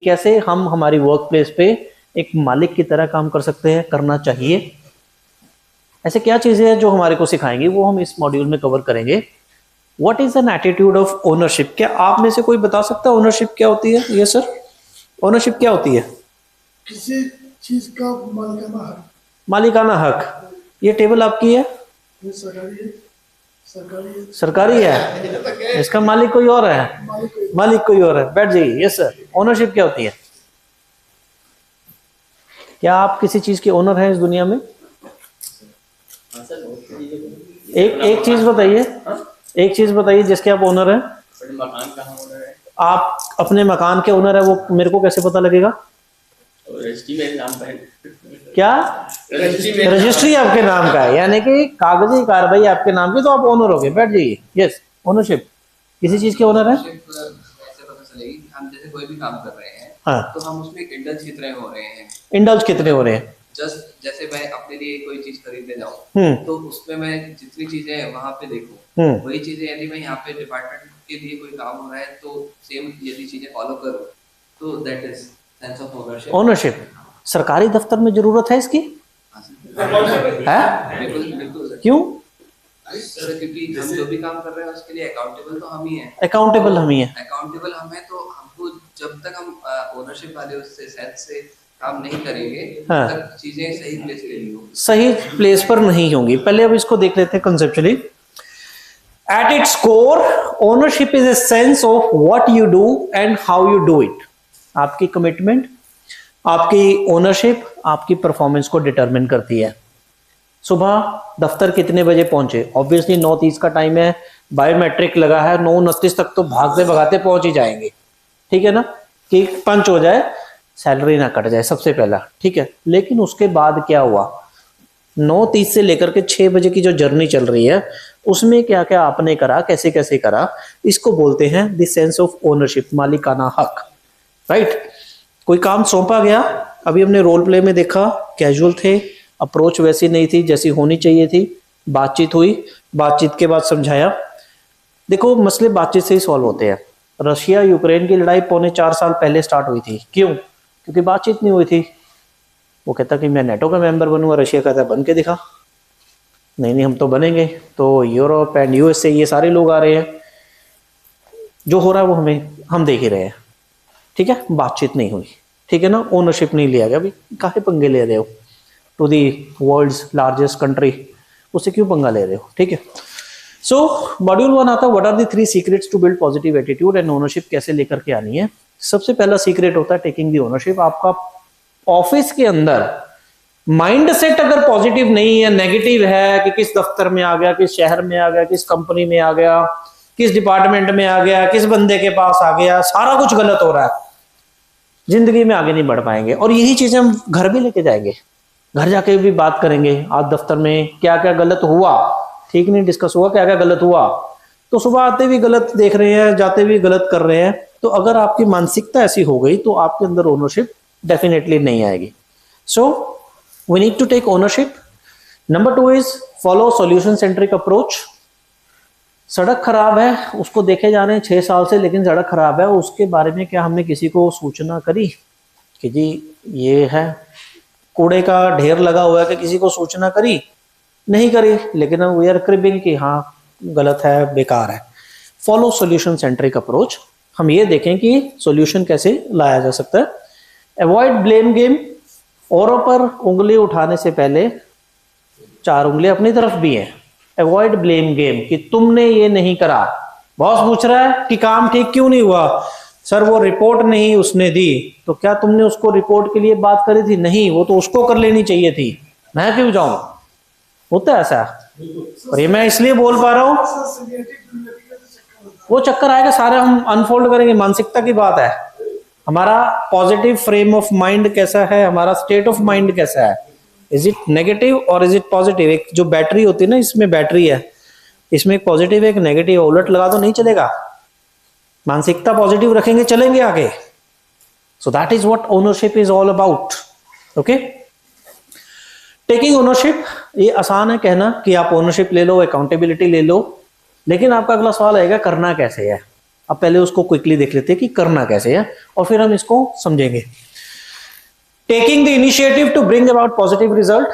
कैसे हम हमारी वर्क प्लेस पे एक मालिक की तरह काम कर सकते हैं, करना चाहिए। ऐसे क्या चीजें हैं जो हमारे को सिखाएंगी, वो हम इस मॉड्यूल में कवर करेंगे। What is an attitude of ownership? क्या आप में से कोई बता सकता है ओनरशिप क्या होती है? ये सर, ओनरशिप क्या होती है? किसी चीज का मालिकाना हक। मालिकाना हक। ये टेबल आपकी है? ये सरकारी है। सरकारी है। इसका मालिक कोई और है? मालिक कोई और है। बैठ जाइए। यस सर, ओनरशिप क्या होती है? क्या आप किसी चीज के ओनर हैं इस दुनिया में? एक चीज बताइए, एक चीज बताइए जिसके आप ओनर हैं। मकान का हम ओनर है। आप अपने मकान के ओनर है, वो मेरे को कैसे पता लगेगा? रजिस्ट्री मेरे नाम पर है। क्या? रजिस्ट्री आपके नाम का है, यानी कि कागजी कार्रवाई आपके नाम की, तो आप ओनर हो गए। बैठ जाइए। यस, ओनरशिप किसी चीज के ओनर है। कैसे पता चलेगी? हम जैसे कोई भी काम कर रहे हैं, हाँ, तो हम उसमें इंडल्ज कितने हो रहे हैं। इंडल्ज कितने हो रहे हैं? जस्ट जैसे मैं अपने लिए कोई चीज खरीदने जाऊँ, तो उसमें मैं जितनी चीजें वहां पे देखूं, वही चीजें यदि मैं यहाँ पे डिपार्टमेंट के लिए कोई काम हो रहा है तो सेम यदि चीजें फॉलो करूं, तो that is sense of ownership. Ownership. सरकारी दफ्तर में जरूरत है इसकी? है? बिल्कुल। क्यों? सर क्योंकि हम जो भी काम कर रहे हैं उसके लिए अकाउंटेबल तो हम ही हैं। अकाउंटेबल हम ही हैं। अकाउंटेबल हम हैं, तो हमको जब तक हम ओनरशिप वाले उससे सेंस से काम नहीं करेंगे, हाँ, तब चीजें सही प्लेस पे नहीं होंगी। सही प्लेस पर नहीं होंगी। पहले अब इसको देख लेते हैं conceptually. At its core, ownership is a sense of what you do and how you do it. आपकी कमिटमेंट, आपकी ओनरशिप आपकी परफॉर्मेंस को डिटरमिन करती है। सुबह दफ्तर कितने बजे पहुंचे? ऑब्वियसली 9:30 का टाइम है, बायोमेट्रिक लगा है, 9:29 तक तो भागते भगाते पहुंच ही जाएंगे। ठीक है ना, कि पंच हो जाए, सैलरी ना कट जाए सबसे पहला। ठीक है, लेकिन उसके बाद क्या हुआ? 9:30 से लेकर के 6 बजे की जो जर्नी चल रही है, उसमें क्या क्या आपने करा, कैसे कैसे करा, इसको बोलते हैं द सेंस ऑफ ओनरशिप, मालिकाना हक। राइट? कोई काम सौंपा गया, अभी हमने रोल प्ले में देखा, कैजुअल थे, अप्रोच वैसी नहीं थी जैसी होनी चाहिए थी, बातचीत हुई, बातचीत के बाद समझाया। देखो, मसले बातचीत से ही सॉल्व होते हैं। रशिया यूक्रेन की लड़ाई 4.25 साल पहले स्टार्ट हुई थी। क्यों? क्योंकि बातचीत नहीं हुई थी। वो कहता कि मैं नेटो का मेंबर बनूंगा, रशिया कहता बन के दिखा। नहीं हम तो बनेंगे। तो यूरोप एंड यूएसए ये सारे लोग आ रहे हैं, जो हो रहा है वो हम देख ही रहे हैं। ठीक है, बातचीत नहीं हुई। ठीक है ना, ओनरशिप नहीं लिया गया। अभी काहे पंगे ले रहे हो? To the world's largest country, उससे क्यों पंगा ले रहे हो? ठीक है। सो मॉड्यूल 1 आता है what are the 3 secrets to build positive attitude and ownership कैसे लेकर के आनी है। सबसे पहला सीक्रेट होता है टेकिंग दी ओनरशिप। आपका ऑफिस के अंदर माइंड सेट अगर पॉजिटिव नहीं है, नेगेटिव है, कि किस दफ्तर में आ गया, किस शहर में आ गया, किस कंपनी में आ गया, किस डिपार्टमेंट में आ गया, किस बंदे के पास आ गया, सारा कुछ गलत हो रहा है, जिंदगी में आगे नहीं बढ़ पाएंगे। और यही चीजें हम घर भी लेके जाएंगे, घर जाके भी बात करेंगे। आज दफ्तर में क्या क्या गलत हुआ, ठीक नहीं डिस्कस हुआ, क्या क्या गलत हुआ। तो सुबह आते भी गलत देख रहे हैं, जाते भी गलत कर रहे हैं। तो अगर आपकी मानसिकता ऐसी हो गई तो आपके अंदर ओनरशिप डेफिनेटली नहीं आएगी। So we need to take ownership. Number 2 is follow solution centric approach. सड़क खराब है, उसको देखे जा रहे हैं 6 साल से, लेकिन सड़क खराब है, उसके बारे में क्या हमने किसी को सूचना करी कि जी ये है? कूड़े का ढेर लगा हुआ है, कि किसी को सूचना करी? नहीं करी, लेकिन हम वी आर क्रिबिंग कि हाँ गलत है, बेकार है। Follow solution centric approach. हम ये देखें कि सॉल्यूशन कैसे लाया जा सकता है। Avoid blame game. औरों पर उंगली उठाने से पहले 4 उंगलियां अपनी तरफ भी हैं। अवॉइड ब्लेम गेम, कि तुमने ये नहीं करा। बॉस पूछ रहा है कि काम ठीक क्यों नहीं हुआ? सर वो रिपोर्ट नहीं उसने दी। तो क्या तुमने उसको रिपोर्ट के लिए बात करी थी? नहीं, वो तो उसको कर लेनी चाहिए थी, मैं क्यों जाऊं? होता है ऐसा। और ये मैं इसलिए बोल पा रहा हूं, वो चक्कर आएगा, सारे हम अनफोल्ड करेंगे। मानसिकता की बात है, हमारा पॉजिटिव फ्रेम ऑफ माइंड कैसा है, हमारा स्टेट ऑफ माइंड कैसा है, इज इट नेगेटिव और इज इट पॉजिटिव। एक जो बैटरी होती है ना, इसमें बैटरी है, इसमें एक पॉजिटिव एक नेगेटिव, उलट लगा तो नहीं चलेगा। मानसिकता पॉजिटिव रखेंगे, चलेंगे आगे। So that is what ownership is all about. Okay, taking ownership, ये आसान है कहना कि आप ओनरशिप ले लो, अकाउंटेबिलिटी ले लो, लेकिन आपका अगला सवाल आएगा करना कैसे है। अब पहले उसको क्विकली देख लेते हैं कि करना कैसे है और फिर हम इसको समझेंगे। Taking the initiative to bring about positive result,